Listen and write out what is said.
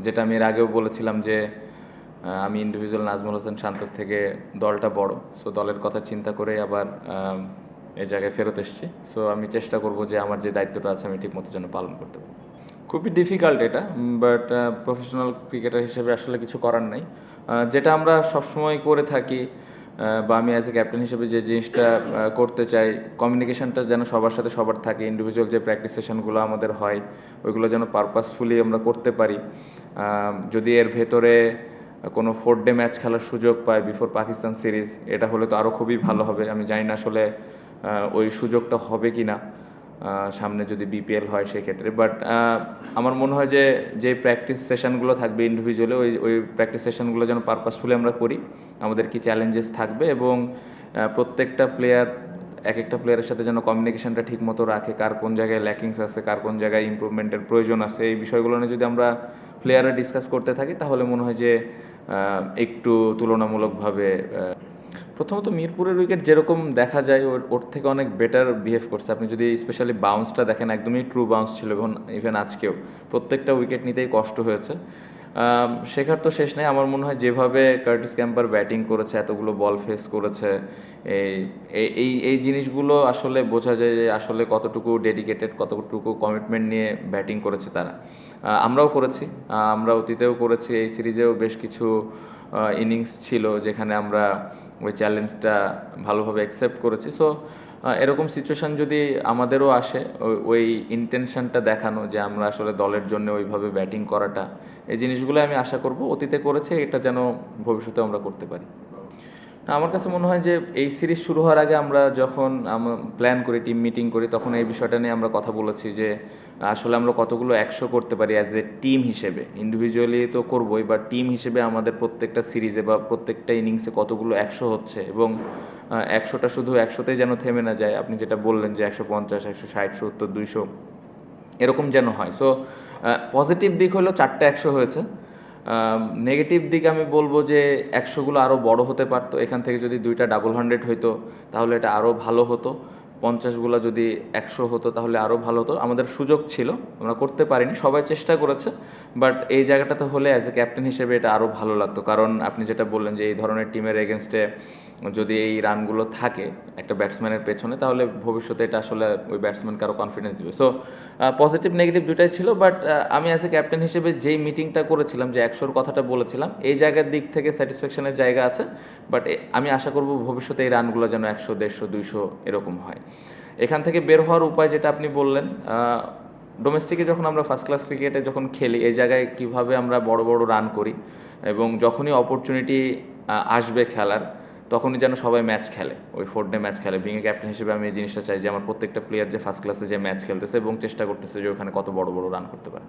যেটা আমি এর আগেও বলেছিলাম যে আমি ইন্ডিভিজুয়াল নাজমুল হোসেন শান্তর থেকে দলটা বড়, সো দলের কথা চিন্তা করে আবার এই জায়গায় ফেরত এসেছি। সো আমি চেষ্টা করব যে আমার যে দায়িত্বটা আছে আমি ঠিকমতো যেন পালন করতে পারি। খুবই ডিফিকাল্ট এটা, বাট প্রফেশনাল ক্রিকেটার হিসেবে আসলে কিছু করার নাই। যেটা আমরা সবসময় করে থাকি, বা আমি অ্যাজ এ ক্যাপ্টেন হিসেবে যে জিনিসটা করতে চাই, কমিউনিকেশনটা যেন সবার সাথে সবার থাকে। ইন্ডিভিজুয়াল যে প্র্যাকটিস সেশনগুলো আমাদের হয় ওইগুলো যেন পারপাসফুলি আমরা করতে পারি। যদি এর ভেতরে কোনো 4 ডে ম্যাচ খেলার সুযোগ পায় বিফোর পাকিস্তান সিরিজ, এটা হলে তো আরও খুবই ভালো হবে। আমি জানি না আসলে ওই সুযোগটা হবে কি না সামনে যদি বিপিএল হয় সেক্ষেত্রে, বাট আমার মনে হয় যে যে প্র্যাকটিস সেশনগুলো থাকবে ইন্ডিভিজুয়ালি, ওই প্র্যাকটিস সেশনগুলো যেন পারপাসফুলি আমরা করি। আমাদের কি চ্যালেঞ্জেস থাকবে এবং প্রত্যেকটা প্লেয়ার এক একটা প্লেয়ারের সাথে যেন কমিউনিকেশনটা ঠিক মতো রাখে, কার কোন জায়গায় ল্যাকিংস আছে, কার কোন জায়গায় ইমপ্রুভমেন্টের প্রয়োজন আছে, এই বিষয়গুলো নিয়ে যদি আমরা প্লেয়াররা ডিসকাস করতে থাকি তাহলে মনে হয় যে একটু তুলনামূলকভাবে প্রথমত মিরপুরের উইকেট যেরকম দেখা যায় ওর থেকে অনেক বেটার বিহেভ করছে। আপনি যদি স্পেশালি বাউন্সটা দেখেন, একদমই ট্রু বাউন্স ছিল, ইভেন আজকেও প্রত্যেকটা উইকেট নিতেই কষ্ট হয়েছে। শেখার তো শেষ নেই। আমার মনে হয় যেভাবে কার্টিস ক্যাম্পার ব্যাটিং করেছে, এতগুলো বল ফেস করেছে, এই এই এই জিনিসগুলো আসলে বোঝা যায় যে আসলে কতটুকু ডেডিকেটেড, কতটুকু কমিটমেন্ট নিয়ে ব্যাটিং করেছে তারা। আমরাও করেছি, আমরা অতীতেও করেছি, এই সিরিজেও বেশ কিছু ইনিংস ছিল যেখানে আমরা ওই চ্যালেঞ্জটা ভালোভাবে অ্যাকসেপ্ট করেছি। সো এরকম সিচুয়েশান যদি আমাদেরও আসে, ওই ইন্টেনশনটা দেখানো যে আমরা আসলে দলের জন্য ওইভাবে ব্যাটিং করাটা, এই জিনিসগুলো আমি আশা করব অতীতে করেছে, এটা যেন ভবিষ্যতে আমরা করতে পারি। আমার কাছে মনে হয় যে এই সিরিজ শুরু হওয়ার আগে আমরা যখন প্ল্যান করি, টিম মিটিং করি, তখন এই বিষয়টা নিয়ে আমরা কথা বলেছি যে আসলে আমরা কতগুলো 100 করতে পারি অ্যাজ এ টিম হিসেবে। ইন্ডিভিজুয়ালি তো করবোই, বা টিম হিসেবে আমাদের প্রত্যেকটা সিরিজে বা প্রত্যেকটা ইনিংসে কতগুলো 100 হচ্ছে, এবং 100টা শুধু 100তেই যেন থেমে না যায়। আপনি যেটা বললেন যে 150, 160, 70, 200 এরকম যেন হয়। সো পজিটিভ দিক হলো 4টে 100 হয়েছে। নেগেটিভ দিক আমি বলবো যে 100গুলো আরও বড় হতে পারতো। এখান থেকে যদি 2টা ডাবল 100 হইতো তাহলে এটা আরও ভালো হতো। 50গুলো যদি 100 হতো তাহলে আরও ভালো হতো। আমাদের সুযোগ ছিল, আমরা করতে পারিনি, সবাই চেষ্টা করেছে, বাট এই জায়গাটাতে হলে অ্যাজ এ ক্যাপ্টেন হিসেবে এটা আরও ভালো লাগতো। কারণ আপনি যেটা বললেন যে এই ধরনের টিমের এগেনস্টে যদি এই রানগুলো থাকে একটা ব্যাটসম্যানের পেছনে, তাহলে ভবিষ্যতে এটা আসলে ওই ব্যাটসম্যানকে আরও কনফিডেন্স দিবে। সো পজিটিভ নেগেটিভ দুটাই ছিল, বাট আমি অ্যাজ এ ক্যাপ্টেন হিসেবে যেই মিটিংটা করেছিলাম, যে 100র কথাটা বলেছিলাম, এই জায়গার দিক থেকে স্যাটিসফ্যাকশনের জায়গা আছে। বাট আমি আশা করব ভবিষ্যতে এই রানগুলো যেন 100, 150, 200 এরকম হয়। এখান থেকে বের হওয়ার উপায় যেটা আপনি বললেন, ডোমেস্টিকে যখন আমরা ফার্স্ট ক্লাস ক্রিকেটে যখন খেলি, এই জায়গায় কিভাবে আমরা বড় বড় রান করি, এবং যখনই অপরচুনিটি আসবে খেলার, তখনই যেন সবাই ম্যাচ খেলে, ওই 4 ডে ম্যাচ খেলে। বিং এ ক্যাপ্টেন হিসেবে আমি এই জিনিসটা চাই যে আমার প্রত্যেকটা প্লেয়ার যে ফার্স্ট ক্লাসে যে ম্যাচ খেলতেছে এবং চেষ্টা করতেছে যে ওখানে কত বড় বড় রান করতে পারে।